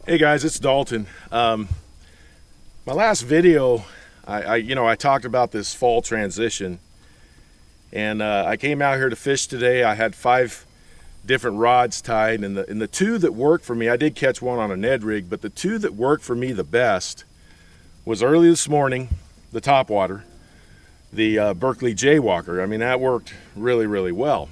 Hey guys, it's Dalton. My last video, I talked about this fall transition, and I came out here to fish today. I had 5 different rods tied, and the 2 that worked for me, I did catch one on a Ned rig, but the 2 that worked for me the best was early this morning, the topwater, the Berkeley Jaywalker. I mean, that worked really, really well.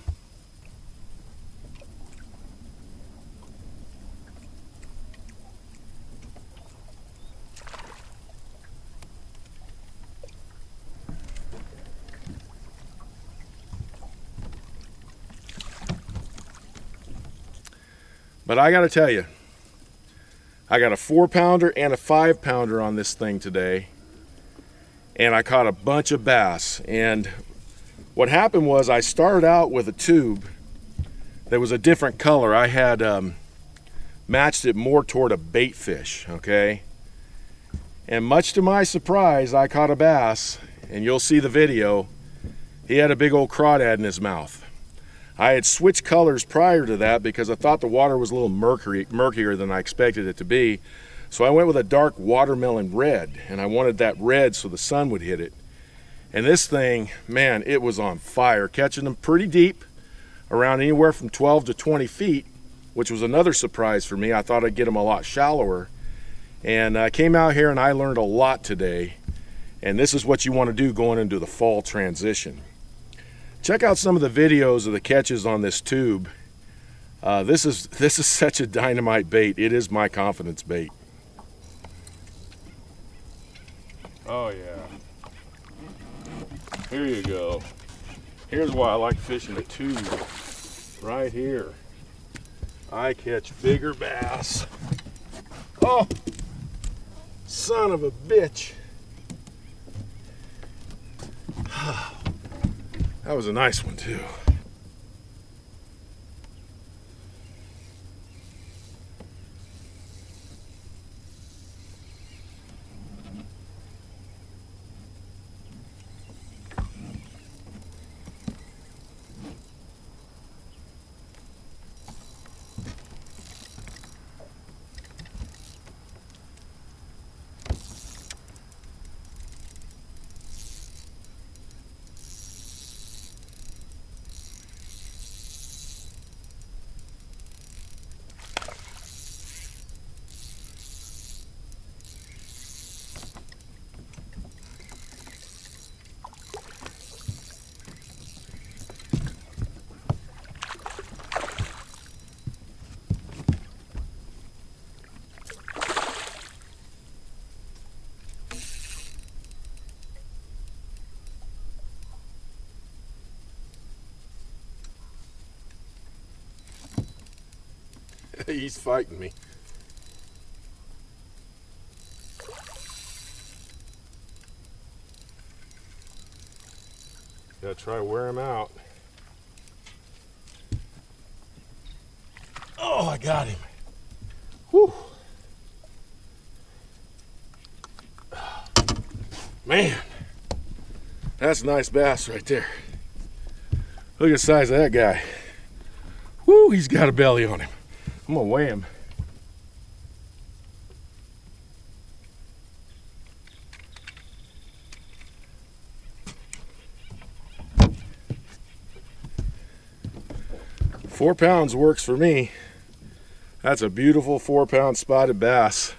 But I gotta tell you, I got a 4-pounder and a 5-pounder on this thing today, and I caught a bunch of bass. And what happened was I started out with a tube that was a different color. I had matched it more toward a bait fish, okay? And much to my surprise, I caught a bass, and you'll see the video. He had a big old crawdad in his mouth. I had switched colors prior to that because I thought the water was a little murkier than I expected it to be. So I went with a dark watermelon red, and I wanted that red so the sun would hit it. And this thing, man, it was on fire, catching them pretty deep, around anywhere from 12 to 20 feet, which was another surprise for me. I thought I'd get them a lot shallower. And I came out here and I learned a lot today. And this is what you want to do going into the fall transition. Check out some of the videos of the catches on this tube. This is such a dynamite bait. It is my confidence bait. Oh yeah. Here you go. Here's why I like fishing a tube. Right here. I catch bigger bass. Oh, son of a bitch. That was a nice one too. He's fighting me. Gotta try to wear him out. Oh, I got him. Whew. Man, that's a nice bass right there. Look at the size of that guy. Whoo, he's got a belly on him. I'm gonna weigh him. Four pounds works for me. That's a beautiful 4-pound spotted bass.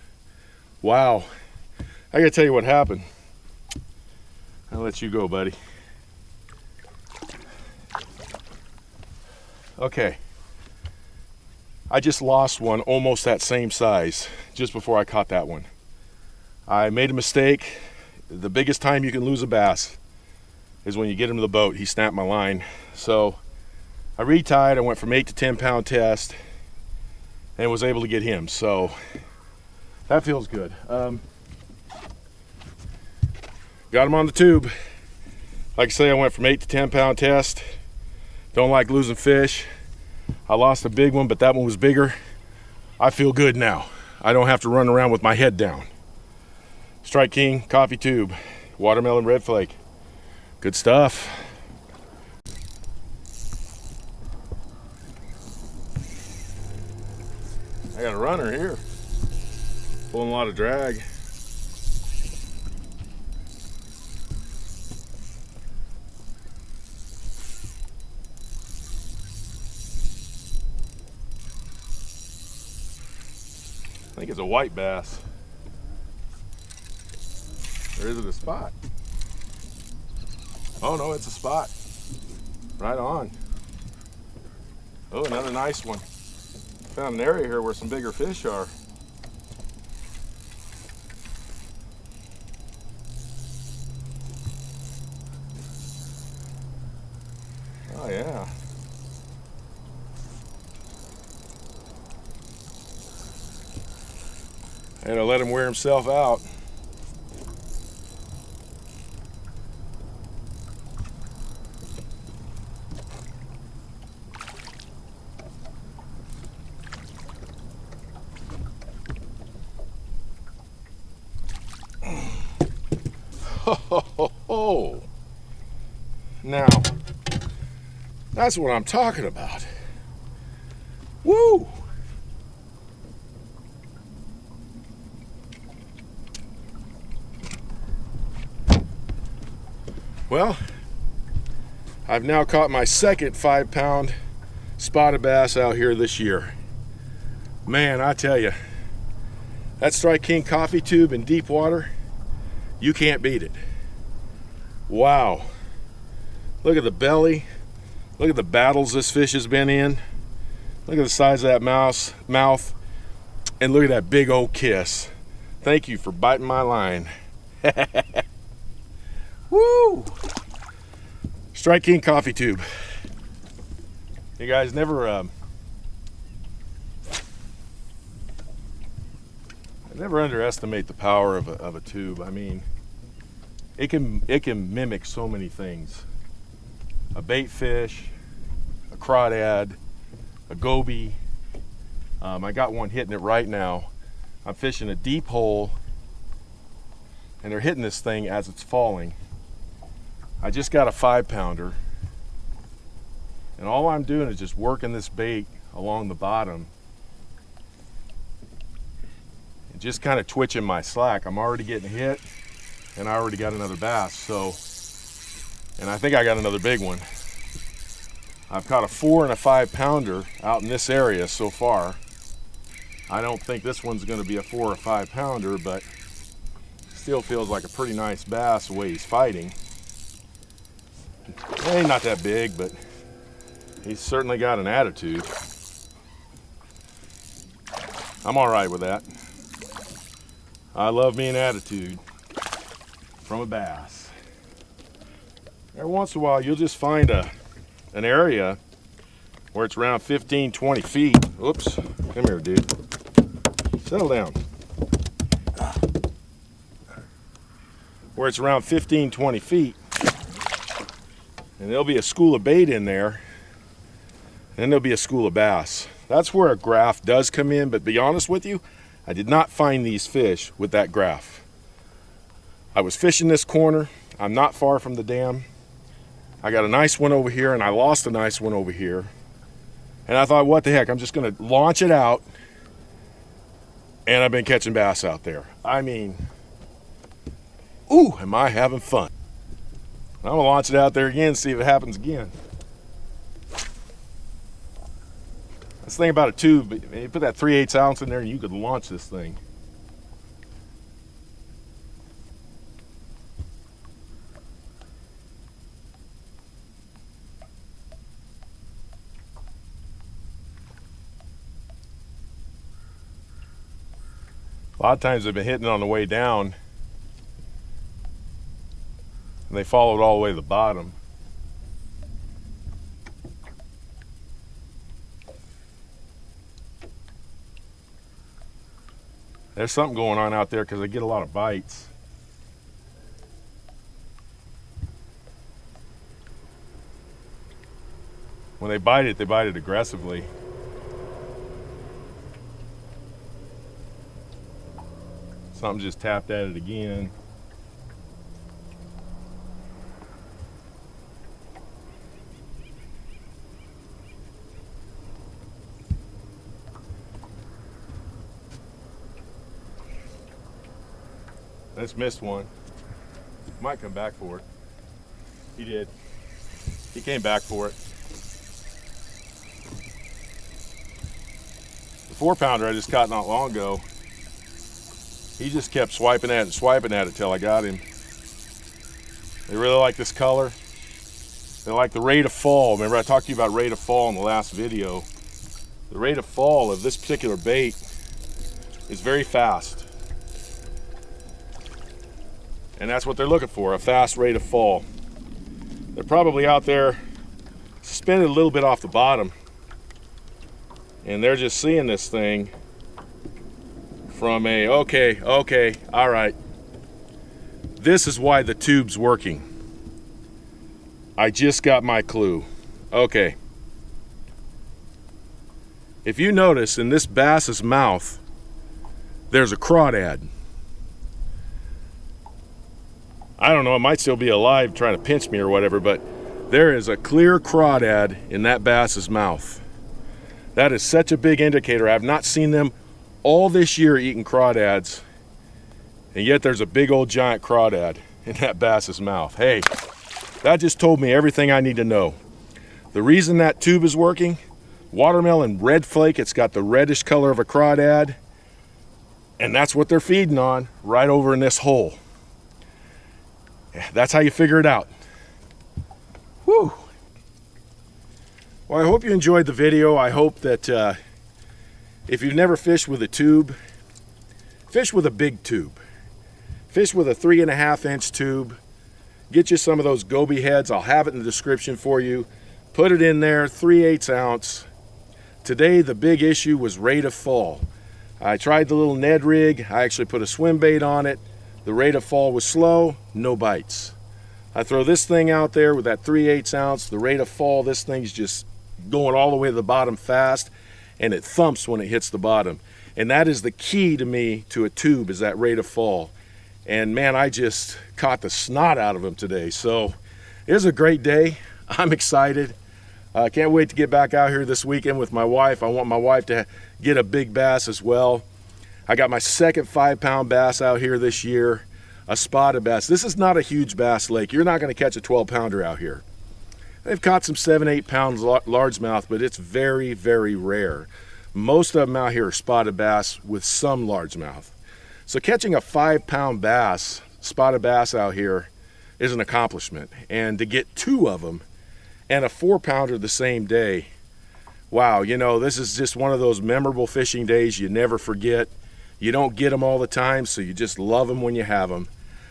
Wow. I gotta tell you what happened. I'll let you go, buddy. Okay. I just lost one almost that same size just before I caught that one. I made a mistake. The biggest time you can lose a bass is when you get him to the boat. He snapped my line. So I retied. I went from 8 to 10 pound test and was able to get him. So that feels good. Got him on the tube. Like I say, I went from 8 to 10 pound test. Don't like losing fish. I lost a big one, but that one was bigger. I feel good now. I don't have to run around with my head down. Strike King, coffee tube, watermelon red flake. Good stuff. I got a runner here. Pulling a lot of drag. I think it's a white bass. Or is it a spot? Oh no, it's a spot. Right on. Oh, another nice one. Found an area here where some bigger fish are. Oh yeah. I had to let him wear himself out. Oh, now, that's what I'm talking about. Woo! Well, I've now caught my second 5-pound spotted bass out here this year. Man, I tell you, that Strike King coffee tube in deep water, you can't beat it. Wow. Look at the belly. Look at the battles this fish has been in. Look at the size of that mouth. And look at that big old kiss. Thank you for biting my line. Woo! Strike King coffee tube. You guys never underestimate the power of a tube. I mean, it can mimic so many things. A bait fish, a crawdad, a goby. I got one hitting it right now. I'm fishing a deep hole and they're hitting this thing as it's falling. I just got a 5-pounder and all I'm doing is just working this bait along the bottom and just kind of twitching my slack. I'm already getting hit and I already got another bass. So, and I think I got another big one. I've caught a 4 and a 5-pounder out in this area so far. I don't think this one's going to be a 4 or 5-pounder, but still feels like a pretty nice bass the way he's fighting. He's not that big, but he's certainly got an attitude. I'm all right with that. I love me an attitude from a bass. Every once in a while, you'll just find an area where it's around 15, 20 feet. Oops, come here, dude. Settle down. Where it's around 15, 20 feet. And there'll be a school of bait in there. And then there'll be a school of bass. That's where a graph does come in, but to be honest with you, I did not find these fish with that graph. I was fishing this corner. I'm not far from the dam. I got a nice one over here and I lost a nice one over here. And I thought, what the heck, I'm just gonna launch it out. And I've been catching bass out there. I mean, ooh, am I having fun. I'm gonna launch it out there again and see if it happens again. That's the thing about a tube, you put that 3/8 ounce in there and you could launch this thing. A lot of times they've been hitting on the way down and they followed all the way to the bottom. There's something going on out there because they get a lot of bites. When they bite it aggressively. Something just tapped at it again. Let's missed one. Might come back for it. He did. He came back for it. The 4-pounder I just caught not long ago, he just kept swiping at it till I got him. They really like this color. They like the rate of fall. Remember I talked to you about rate of fall in the last video. The rate of fall of this particular bait is very fast. And that's what they're looking for, a fast rate of fall. They're probably out there suspended a little bit off the bottom. And they're just seeing this thing from a, okay, all right. This is why the tube's working. I just got my clue. Okay. If you notice in this bass's mouth, there's a crawdad. I don't know, it might still be alive trying to pinch me or whatever, but there is a clear crawdad in that bass's mouth. That is such a big indicator. I have not seen them all this year eating crawdads, and yet there's a big old giant crawdad in that bass's mouth. Hey, that just told me everything I need to know. The reason that tube is working, watermelon red flake, it's got the reddish color of a crawdad, and that's what they're feeding on right over in this hole. That's how you figure it out. Whew. Well, I hope you enjoyed the video. I hope that if you've never fished with a tube, fish with a big tube. Fish with a 3.5-inch tube. Get you some of those Goby heads. I'll have it in the description for you. Put it in there, 3/8 ounce. Today, the big issue was rate of fall. I tried the little Ned rig. I actually put a swim bait on it. The rate of fall was slow, no bites. I throw this thing out there with that 3/8 ounce. The rate of fall, this thing's just going all the way to the bottom fast, and it thumps when it hits the bottom. And that is the key to me to a tube, is that rate of fall. And man, I just caught the snot out of them today. So it was a great day. I'm excited. I can't wait to get back out here this weekend with my wife. I want my wife to get a big bass as well. I got my second 5-pound bass out here this year, a spotted bass. This is not a huge bass lake. You're not going to catch a 12-pounder out here. They've caught some 7-8 pound largemouth, but it's very, very rare. Most of them out here are spotted bass with some largemouth. So catching a 5-pound bass, spotted bass out here, is an accomplishment. And to get 2 of them and a 4-pounder the same day, wow, you know, this is just one of those memorable fishing days you never forget. You don't get them all the time, so you just love them when you have them.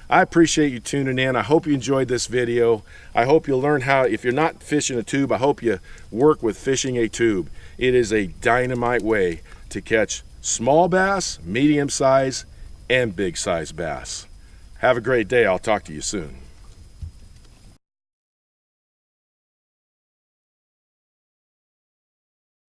I appreciate you tuning in. I hope you enjoyed this video. I hope you'll learn how, if you're not fishing a tube, I hope you work with fishing a tube. It is a dynamite way to catch small bass, medium size, and big size bass. Have a great day. I'll talk to you soon.